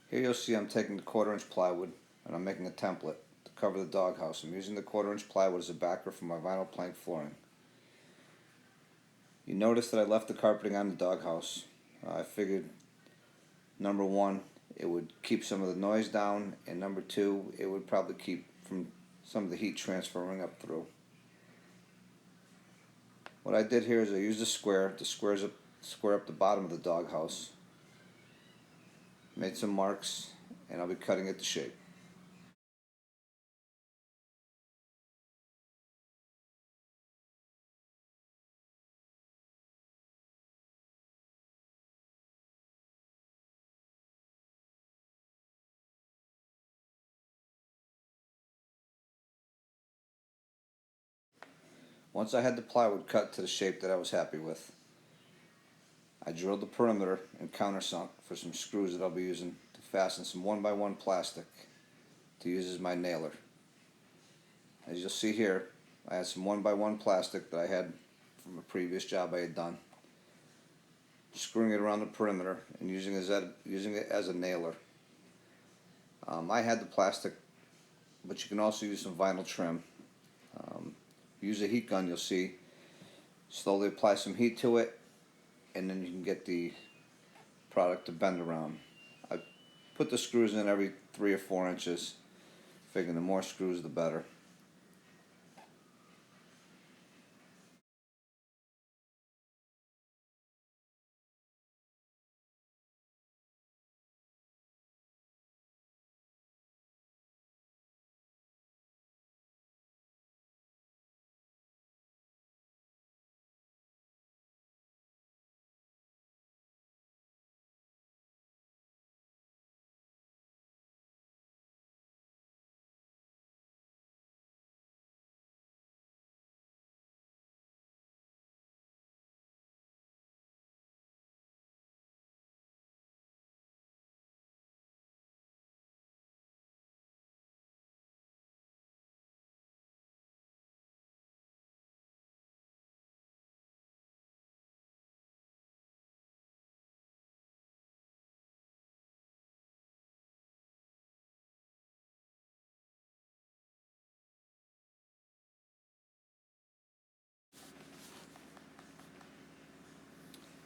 Here you'll see I'm taking the 1/4 inch plywood and I'm making a template to cover the doghouse. I'm using the 1/4 inch plywood as a backer for my vinyl plank flooring. You notice that I left the carpeting on the doghouse. I figured, number one, it would keep some of the noise down, and number two, it would probably keep from some of the heat transferring up through. What I did here is I used a square to square up the bottom of the doghouse. Made some marks, and I'll be cutting it to shape. Once I had the plywood cut to the shape that I was happy with, I drilled the perimeter and countersunk for some screws that I'll be using to fasten some 1x1 plastic to use as my nailer. As you'll see here, I had some 1x1 plastic that I had from a previous job I had done, screwing it around the perimeter and using it as a nailer. I had the plastic, but you can also use some vinyl trim. Use a heat gun, you'll see. Slowly apply some heat to it, and then you can get the product to bend around. I put the screws in every 3 or 4 inches, figuring the more screws the better.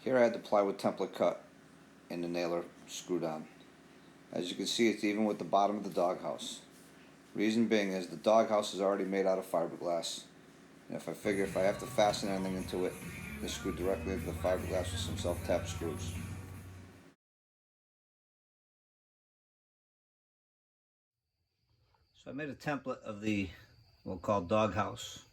Here I had the plywood template cut and the nailer screwed on. As you can see, it's even with the bottom of the doghouse. Reason being is the doghouse is already made out of fiberglass, and if I have to fasten anything into it, it's screwed directly into the fiberglass with some self-tap screws. So I made a template of the, we'll call doghouse.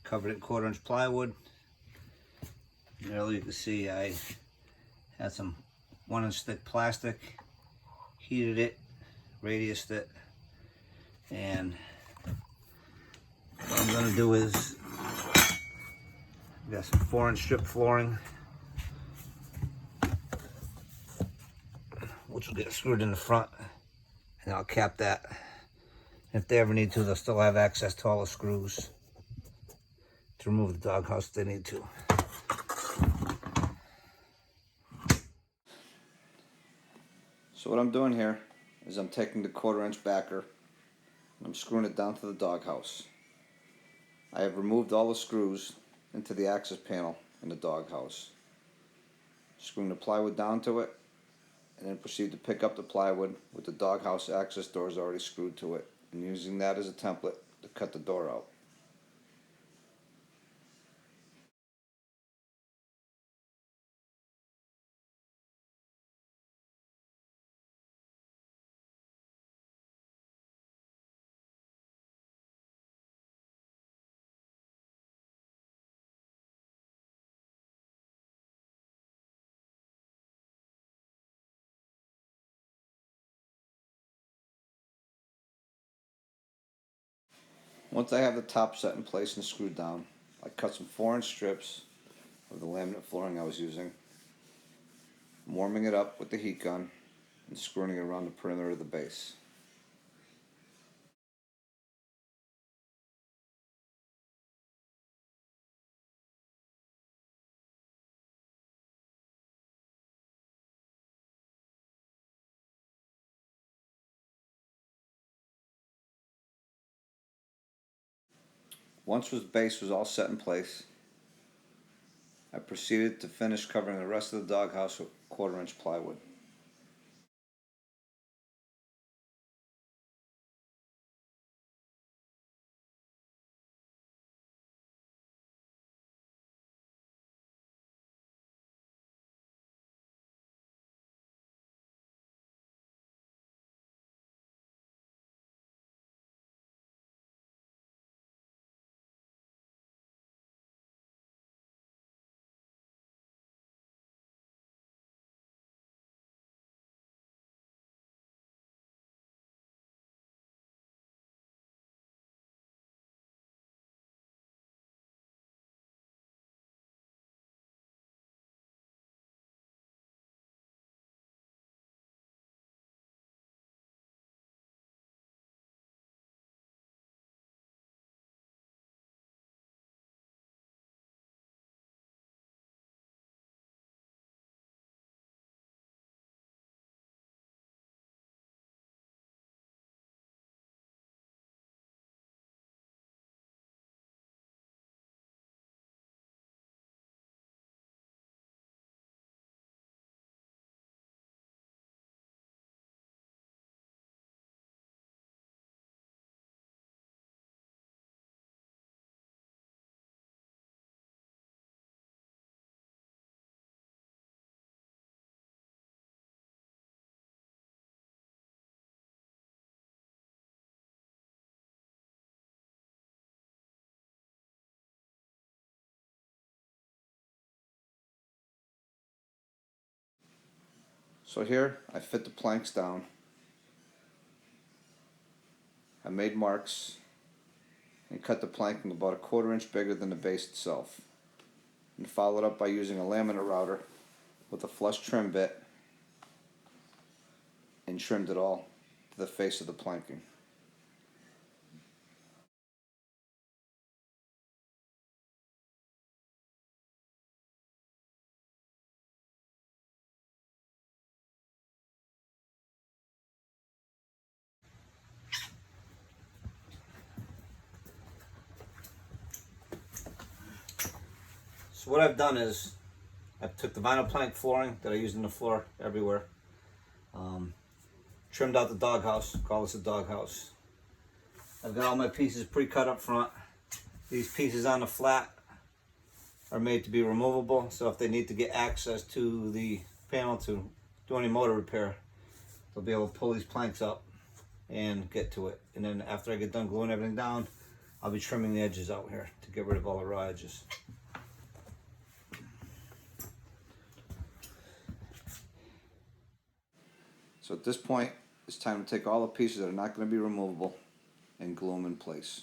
Covered it in 1/4 inch plywood. And earlier you can see I had some 1 inch thick plastic, heated it, radiused it, and what I'm going to do is, I've got some 4-inch strip flooring, which will get screwed in the front, and I'll cap that. If they ever need to, they'll still have access to all the screws to remove the doghouse if they need to. So what I'm doing here is I'm taking the 1/4 inch backer and I'm screwing it down to the doghouse. I have removed all the screws into the access panel in the doghouse. Screwing the plywood down to it, and then proceed to pick up the plywood with the doghouse access doors already screwed to it, and using that as a template to cut the door out. Once I have the top set in place and screwed down, I cut some 4-inch strips of the laminate flooring I was using, warming it up with the heat gun and screwing it around the perimeter of the base. Once the base was all set in place, I proceeded to finish covering the rest of the doghouse with 1/4 inch plywood. So here I fit the planks down. I made marks and cut the planking about 1/4 inch bigger than the base itself, and followed up by using a laminate router with a flush trim bit and trimmed it all to the face of the planking. So what I've done is I took the vinyl plank flooring that I use in the floor everywhere, trimmed out the doghouse, call this a doghouse. I've got all my pieces pre-cut up front. These pieces on the flat are made to be removable, so if they need to get access to the panel to do any motor repair, they'll be able to pull these planks up and get to it. And then after I get done gluing everything down, I'll be trimming the edges out here to get rid of all the raw edges. So at this point, it's time to take all the pieces that are not going to be removable and glue them in place.